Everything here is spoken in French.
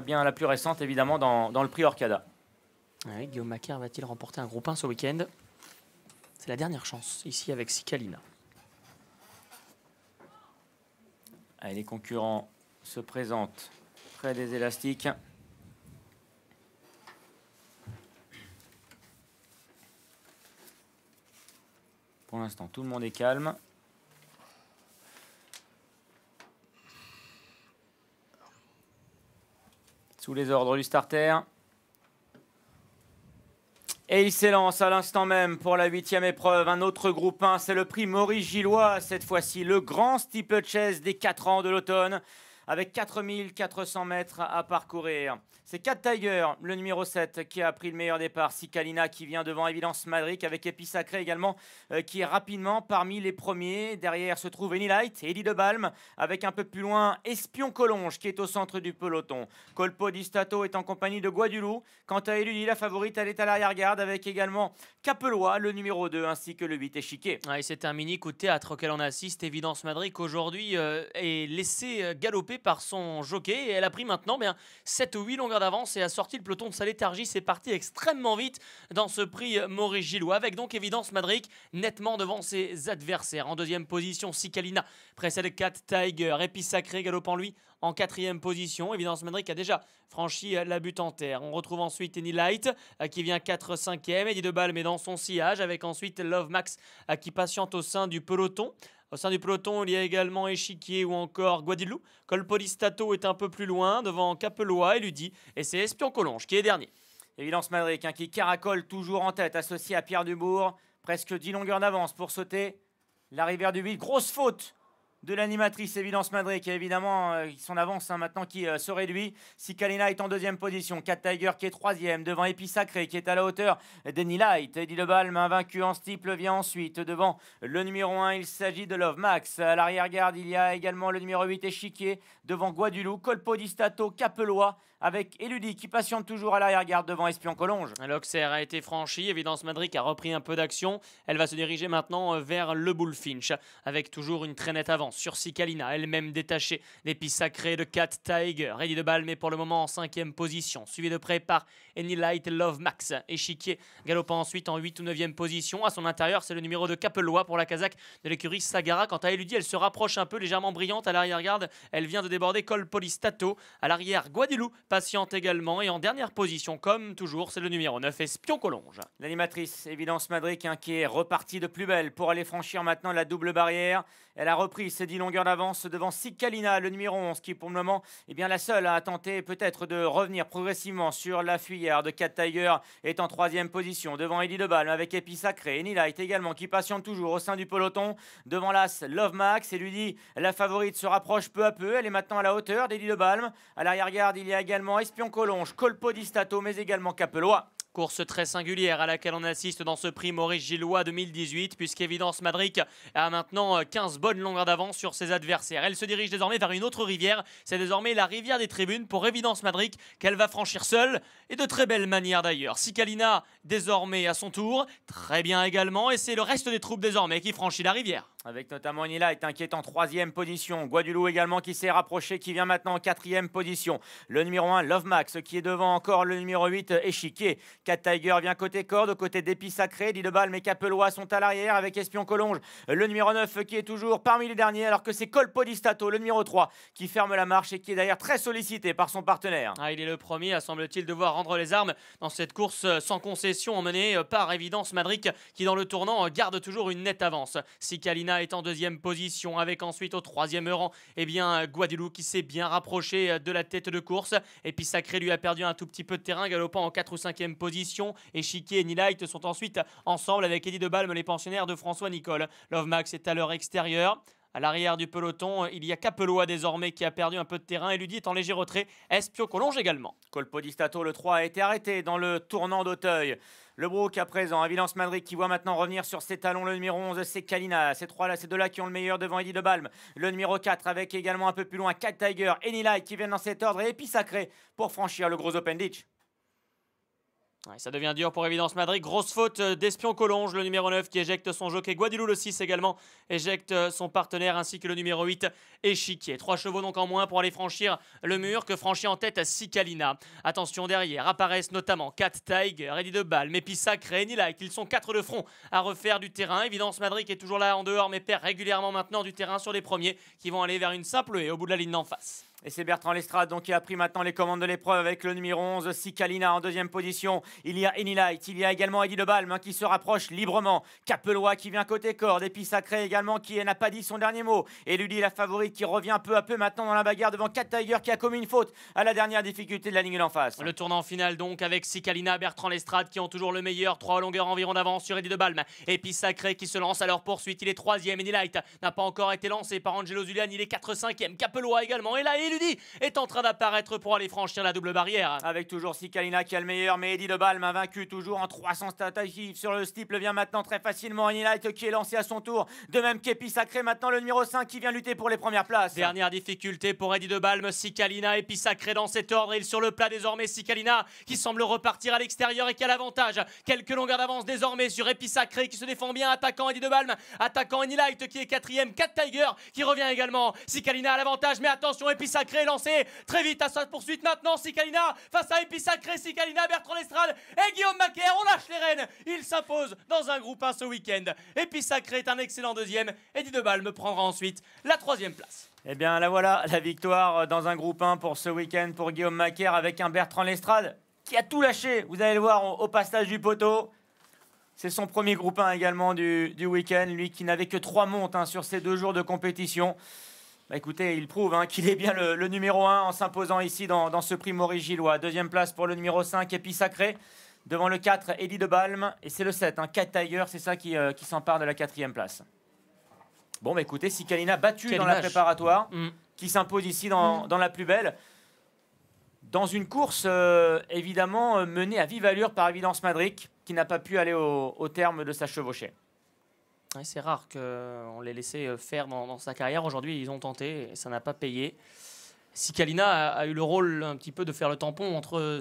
Bien la plus récente évidemment dans le prix Orcada. Ouais, Guillaume Macaire va-t-il remporter un groupe 1 ce week-end? C'est la dernière chance ici avec Cicalina. Allez, les concurrents se présentent près des élastiques. Pour l'instant, tout le monde est calme. Sous les ordres du starter. Et il s'élance à l'instant même pour la 8e épreuve. Un autre groupe 1, c'est le prix Maurice Gillois. Cette fois-ci, le grand steeplechase des 4 ans de l'automne. Avec 4400 mètres à parcourir. C'est Cat Tiger, le numéro 7, qui a pris le meilleur départ. Cicalina qui vient devant Évidence Madric avec Épi Sacré également, qui est rapidement parmi les premiers. Derrière se trouve Enilite, Eddie de Balme, avec un peu plus loin Espion Collonge qui est au centre du peloton. Colpo di Stato est en compagnie de Guadulou. Quant à Elodie, la favorite, elle est à l'arrière-garde avec également Capelois, le numéro 2, ainsi que le 8 Échiquier. Ouais, c'est un mini coup de théâtre auquel on assiste. Évidence Madric aujourd'hui est laissé galoper par son jockey et elle a pris maintenant 7 ou 8 longueurs d'avance et a sorti le peloton de sa léthargie. C'est parti extrêmement vite dans ce prix Maurice Gillois avec donc Évidence Madric nettement devant ses adversaires. En deuxième position, Cicalina précède Cat Tiger. Épi Sacré galopant lui en quatrième position. Évidence Madric a déjà franchi la butte en terre. On retrouve ensuite Enilite qui vient 4-5e. Eddie de Balme est dans son sillage avec ensuite Love Max qui patiente au sein du peloton. Au sein du peloton, il y a également Échiquier ou encore Guadilou. Colpo di Stato est un peu plus loin devant Capelois et Ludi. Et c'est Espion Collonge qui est dernier. Évidence Madric qui caracole toujours en tête, associé à Pierre Dubourg. Presque 10 longueurs d'avance pour sauter la rivière du 8. Grosse faute de l'animatrice Évidence Madric. Et évidemment, son avance maintenant qui se réduit. Cicalina est en deuxième position. Cat Tiger qui est troisième. Devant Épi Sacré qui est à la hauteur d'Enilite. Eddie de Balme, invaincu en steeple, vient ensuite devant le numéro 1. Il s'agit de Love Max. À l'arrière-garde, il y a également le numéro 8 Échiquier. Devant Guadulou, Colpo di Stato, Capelois avec Elodie qui patiente toujours à l'arrière-garde devant Espion Collonge. L'Auxerre a été franchi. Évidence Madric a repris un peu d'action. Elle va se diriger maintenant vers le Bullfinch avec toujours une très nette avance sur Cicalina, elle-même détachée. L'Épi Sacré de Cat Tiger. Eddie de Balme est pour le moment en 5e position, suivi de près par Enilite, Love Max. Échiquier galopant ensuite en 8 ou 9e position. À son intérieur, c'est le numéro de Capelois pour la casaque de l'écurie Sagara. Quant à Elodie, elle se rapproche un peu, légèrement brillante à l'arrière-garde. Elle vient de déborder Colpo di Stato. À l'arrière, Guadilou patiente également. Et en dernière position, comme toujours, c'est le numéro 9, Espion Collonge. L'animatrice Évidence Madric qui est repartie de plus belle pour aller franchir maintenant la double barrière. Elle a repris ses 10 longueurs d'avance devant Cicalina, le numéro 11, qui pour le moment est bien la seule à tenter peut-être de revenir progressivement sur la fuyère de Cat Tiger, est en 3e position devant Eddie de Balme avec Épi Sacré. Enilite également qui patiente toujours au sein du peloton devant l'As Love Max. Et lui dit la favorite se rapproche peu à peu. Elle est maintenant à la hauteur d'Eddie de Balme. À l'arrière-garde, il y a également Espion Collonge, Colpo di Stato, mais également Capelois. Course très singulière à laquelle on assiste dans ce prix Maurice Gillois 2018, puisqu'Évidence Madric a maintenant 15 bonnes longueurs d'avance sur ses adversaires. Elle se dirige désormais vers une autre rivière, c'est désormais la rivière des tribunes pour Évidence Madric qu'elle va franchir seule, et de très belle manière d'ailleurs. Cicalina désormais à son tour, très bien également, et c'est le reste des troupes désormais qui franchit la rivière. Avec notamment Enilite qui est en 3e position. Guadulou également qui s'est rapproché, qui vient maintenant en 4e position. Le numéro 1, Love Max, qui est devant encore le numéro 8, Échiquier. Cat Tiger vient côté corde, côté d'Épi Sacré. Eddie de Balme et Capelois sont à l'arrière avec Espion Collonge. Le numéro 9 qui est toujours parmi les derniers, alors que c'est Colpo di Stato, le numéro 3, qui ferme la marche et qui est d'ailleurs très sollicité par son partenaire. Il est le premier, semble-t-il, devoir rendre les armes dans cette course sans concession emmenée par Évidence Madric, qui dans le tournant garde toujours une nette avance. Cicalina est en 2e position avec ensuite au 3e rang Guadilou qui s'est bien rapproché de la tête de course. Et puis Sacré lui a perdu un tout petit peu de terrain galopant en 4 ou 5e position. Échiquier et Enilite sont ensuite ensemble avec Eddie de Balme, les pensionnaires de François Nicole. Love Max est à leur extérieur. À l'arrière du peloton, il y a Capelois désormais qui a perdu un peu de terrain. Et Elodie est en léger retrait. Espion Collonge également. Colpo di Stato, le 3, a été arrêté dans le tournant d'Auteuil. Le Brook à présent, Évidence Madric qui voit maintenant revenir sur ses talons le numéro 11, c'est Cicalina. Ces deux-là qui ont le meilleur devant Eddie de Balme. Le numéro 4 avec également un peu plus loin Cat Tiger, Enilite qui viennent dans cet ordre et Épi Sacré pour franchir le gros Open Ditch. Ouais, ça devient dur pour Évidence Madrid. Grosse faute d'Espion Collonges, le numéro 9 qui éjecte son jockey. Guadilou le 6 également éjecte son partenaire ainsi que le numéro 8 Échiquier. 3 chevaux donc en moins pour aller franchir le mur que franchit en tête à Sicalina. Attention derrière, apparaissent notamment Cat Tiger, Ready de Balle, Mépi Sacré, Nilike. Ils sont 4 de front à refaire du terrain. Évidence Madrid qui est toujours là en dehors mais perd régulièrement maintenant du terrain sur les premiers qui vont aller vers une simple haie au bout de la ligne d'en face. Et c'est Bertrand Lestrade donc, qui a pris maintenant les commandes de l'épreuve avec le numéro 11, Sicalina en deuxième position. Il y a Enilight, il y a également Eddie de Balme qui se rapproche librement. Capelois qui vient côté corde. Et puis Sacré également qui n'a pas dit son dernier mot. Et Ludi la favorite qui revient peu à peu maintenant dans la bagarre devant Cat Tiger qui a commis une faute à la dernière difficulté de la ligne d'en face. Le tournant final donc avec Sicalina, Bertrand Lestrade qui ont toujours le meilleur. 3 longueurs environ d'avance sur Eddie de Balme. Et puis Sacré qui se lance à leur poursuite. Il est 3e. Enilight n'a pas encore été lancé par Angelo Zulian. Il est 4-5e. Capelois également. Et là, Eludi est en train d'apparaître pour aller franchir la double barrière. Avec toujours Sicalina qui a le meilleur, mais Eddie de Balme a vaincu toujours en 300 tentatives sur le steeple. Vient maintenant très facilement Enilight qui est lancé à son tour. De même qu'Epi Sacré, maintenant le numéro 5 qui vient lutter pour les premières places. Dernière difficulté pour Eddie de Balme, Sicalina, Epi Sacré dans cet ordre. Il sur le plat désormais, Sicalina qui semble repartir à l'extérieur et qui a l'avantage. Quelques longueurs d'avance désormais sur Epi Sacré qui se défend bien, attaquant Eddie de Balme, attaquant Enilight qui est 4e, Cat Tiger qui revient également. Sicalina a l'avantage, mais attention, Epi Sacré lancé très vite à sa poursuite maintenant. Sicalina face à Epi Sacré, Sicalina, Bertrand Lestrade et Guillaume Macaire. On lâche les rênes. Il s'impose dans un groupe 1 ce week-end. Epi Sacré est un excellent deuxième. Eddie de Balme prendra ensuite la 3e place. Eh bien la voilà, la victoire dans un groupe 1 pour ce week-end pour Guillaume Macaire avec un Bertrand Lestrade qui a tout lâché. Vous allez le voir au passage du poteau. C'est son premier groupe 1 également du week-end. Lui qui n'avait que 3 montes sur ces 2 jours de compétition. Bah écoutez, il prouve qu'il est bien le numéro 1 en s'imposant ici dans ce prix Maurice Gillois. 2e place pour le numéro 5, Epi Sacré. Devant le 4, Eddie de Balme. Et c'est le 7, Cat Tiger, c'est ça qui s'empare de la 4e place. Bon, bah écoutez, Sicalina battu dans la préparatoire, qui s'impose ici dans la plus belle. Dans une course, évidemment, menée à vive allure par Évidence Madrid, qui n'a pas pu aller au terme de sa chevauchée. Ouais, c'est rare qu'on les laissé faire dans sa carrière. Aujourd'hui, ils ont tenté et ça n'a pas payé. Sicalina a eu le rôle un petit peu de faire le tampon entre